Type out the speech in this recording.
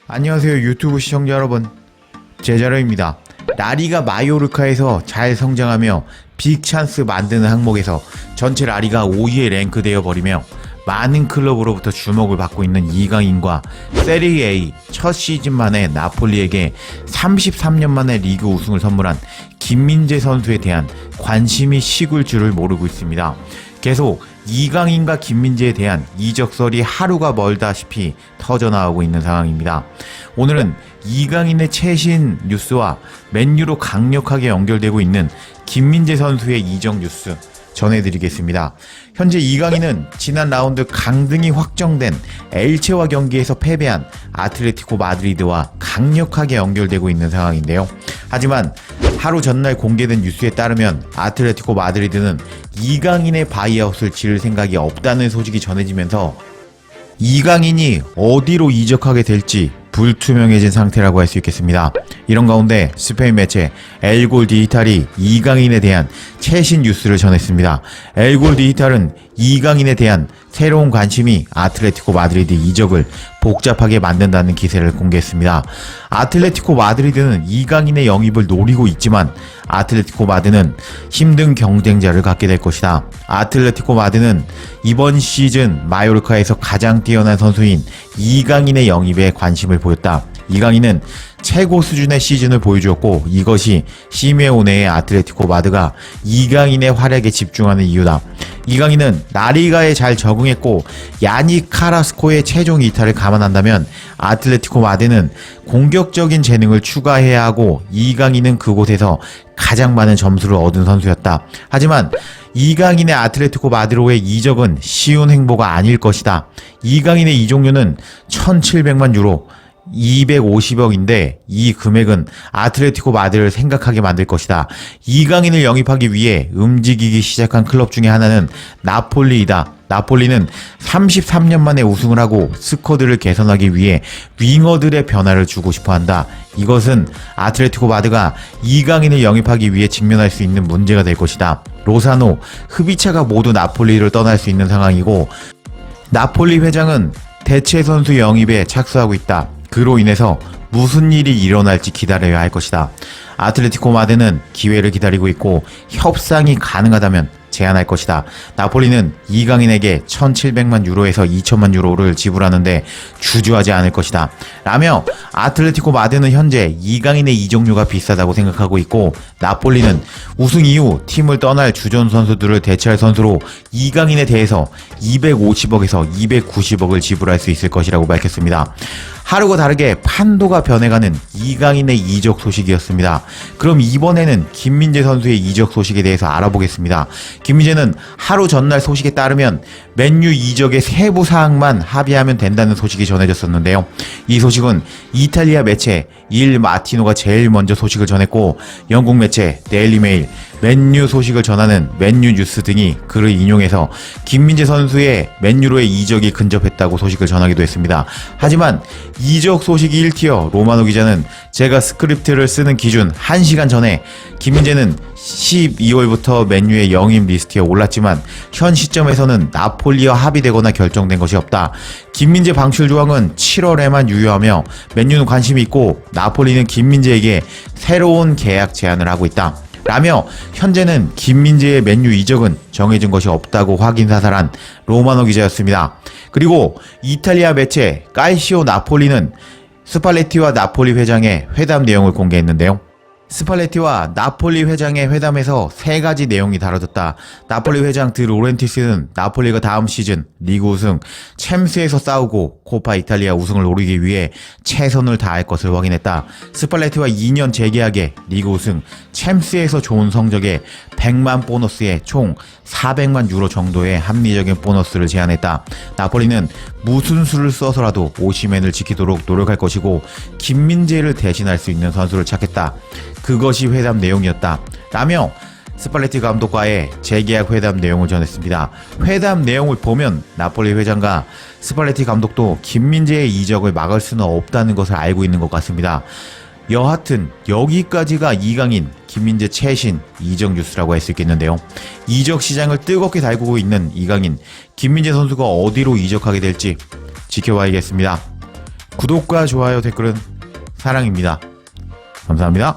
안녕하세요 유튜브 시청자 여러분, 제자로입니다. 라리가 마요르카에서 잘 성장하며 빅찬스 만드는 항목에서 전체 라리가 5위에 랭크되어 버리며 많은 클럽으로부터 주목을 받고 있는 이강인과 세리에 A 첫 시즌 만에 나폴리에게 33년 만에 리그 우승을 선물한 김민재 선수에 대한 관심이 식을 줄을 모르고 있습니다. 계속 이강인과 김민재에 대한 이적설이 하루가 멀다시피 터져나오고 있는 상황입니다. 오늘은 이강인의 최신 뉴스와 맨유로 강력하게 연결되고 있는 김민재 선수의 이적 뉴스 전해드리겠습니다. 현재 이강인은 지난 라운드 강등이 확정된 엘체와 경기에서 패배한 아틀레티코 마드리드와 강력하게 연결되고 있는 상황인데요. 하지만 하루 전날 공개된 뉴스에 따르면 아틀레티코 마드리드는 이강인의 바이아웃을 지을 생각이 없다는 소식이 전해지면서 이강인이 어디로 이적하게 될지 불투명해진 상태라고 할 수 있겠습니다. 이런 가운데 스페인 매체 엘골 디지털이 이강인에 대한 최신 뉴스를 전했습니다. 엘골 디지털은 이강인에 대한 새로운 관심이 아틀레티코 마드리드 이적을 복잡하게 만든다는 기세를 공개했습니다. 아틀레티코 마드리드는 이강인의 영입을 노리고 있지만 아틀레티코 마드는 힘든 경쟁자를 갖게 될 것이다. 아틀레티코 마드는 이번 시즌 마요르카에서 가장 뛰어난 선수인 이강인의 영입에 관심을 보였다. 이강인은 최고 수준의 시즌을 보여주었고 이것이 시메오네의 아틀레티코 마드가 이강인의 활약에 집중하는 이유다. 이강인은 라리가에 잘 적응했고 야닉 카라스코의 최종 이탈을 감안한다면 아틀레티코 마드는 공격적인 재능을 추가해야 하고 이강인은 그곳에서 가장 많은 점수를 얻은 선수였다. 하지만 이강인의 아틀레티코 마드로의 이적은 쉬운 행보가 아닐 것이다. 이강인의 이적료는 1,700만 유로 250억인데 이 금액은 아틀레티코 마드를 생각하게 만들 것이다. 이강인을 영입하기 위해 움직이기 시작한 클럽 중에 하나는 나폴리이다. 나폴리는 33년 만에 우승을 하고 스쿼드를 개선하기 위해 윙어들의 변화를 주고 싶어한다. 이것은 아틀레티코 마드가 이강인을 영입하기 위해 직면할 수 있는 문제가 될 것이다. 로사노, 흐비차가 모두 나폴리를 떠날 수 있는 상황이고 나폴리 회장은 대체 선수 영입에 착수하고 있다. 그로 인해서 무슨 일이 일어날지 기다려야 할 것이다. 아틀레티코 마드는 기회를 기다리고 있고 협상이 가능하다면 제안할 것이다. 나폴리는 이강인에게 1,700만 유로에서 2,000만 유로를 지불하는데 주저하지 않을 것이다. 라며 아틀레티코 마드는 현재 이강인의 이적료가 비싸다고 생각하고 있고 나폴리는 우승 이후 팀을 떠날 주전 선수들을 대체할 선수로 이강인에 대해서 250억에서 290억을 지불할 수 있을 것이라고 밝혔습니다. 하루가 다르게 판도가 변해가는 이강인의 이적 소식이었습니다. 그럼 이번에는 김민재 선수의 이적 소식에 대해서 알아보겠습니다. 김민재는 하루 전날 소식에 따르면 맨유 이적의 세부 사항만 합의하면 된다는 소식이 전해졌었는데요. 이 소식은 이탈리아 매체 일 마티노가 제일 먼저 소식을 전했고 영국 매체 데일리 메일, 맨유 소식을 전하는 맨유 뉴스 등이 그를 인용해서 김민재 선수의 맨유로의 이적이 근접했다고 소식을 전하기도 했습니다. 하지만 이적 소식이 1티어 로마노 기자는 제가 스크립트를 쓰는 기준 1시간 전에 김민재는 12월부터 맨유의 영입 리스트에 올랐지만 현 시점에서는 나폴리와 합의되거나 결정된 것이 없다. 김민재 방출 조항은 7월에만 유효하며 맨유는 관심이 있고 나폴리는 김민재에게 새로운 계약 제안을 하고 있다. 라며 현재는 김민재의 맨유 이적은 정해진 것이 없다고 확인사살한 로마노 기자였습니다. 그리고 이탈리아 매체 깔시오 나폴리는 스팔레티와 나폴리 회장의 회담 내용을 공개했는데요. 스팔레티와 나폴리 회장의 회담에서 세 가지 내용이 다뤄졌다. 나폴리 회장 드 로렌티스는 나폴리가 다음 시즌 리그 우승, 챔스에서 싸우고 코파 이탈리아 우승을 노리기 위해 최선을 다할 것을 확인했다. 스팔레티와 2년 재계약에 리그 우승, 챔스에서 좋은 성적에 100만 보너스에 총 400만 유로 정도의 합리적인 보너스를 제안했다. 나폴리는 무슨 수를 써서라도 오시맨을 지키도록 노력할 것이고 김민재를 대신할 수 있는 선수를 찾겠다. 그것이 회담 내용이었다. 라며 스팔레티 감독과의 재계약 회담 내용을 전했습니다. 회담 내용을 보면 나폴리 회장과 스팔레티 감독도 김민재의 이적을 막을 수는 없다는 것을 알고 있는 것 같습니다. 여하튼 여기까지가 이강인, 김민재 최신 이적 뉴스라고 할 수 있겠는데요. 이적 시장을 뜨겁게 달구고 있는 이강인, 김민재 선수가 어디로 이적하게 될지 지켜봐야겠습니다. 구독과 좋아요, 댓글은 사랑입니다. 감사합니다.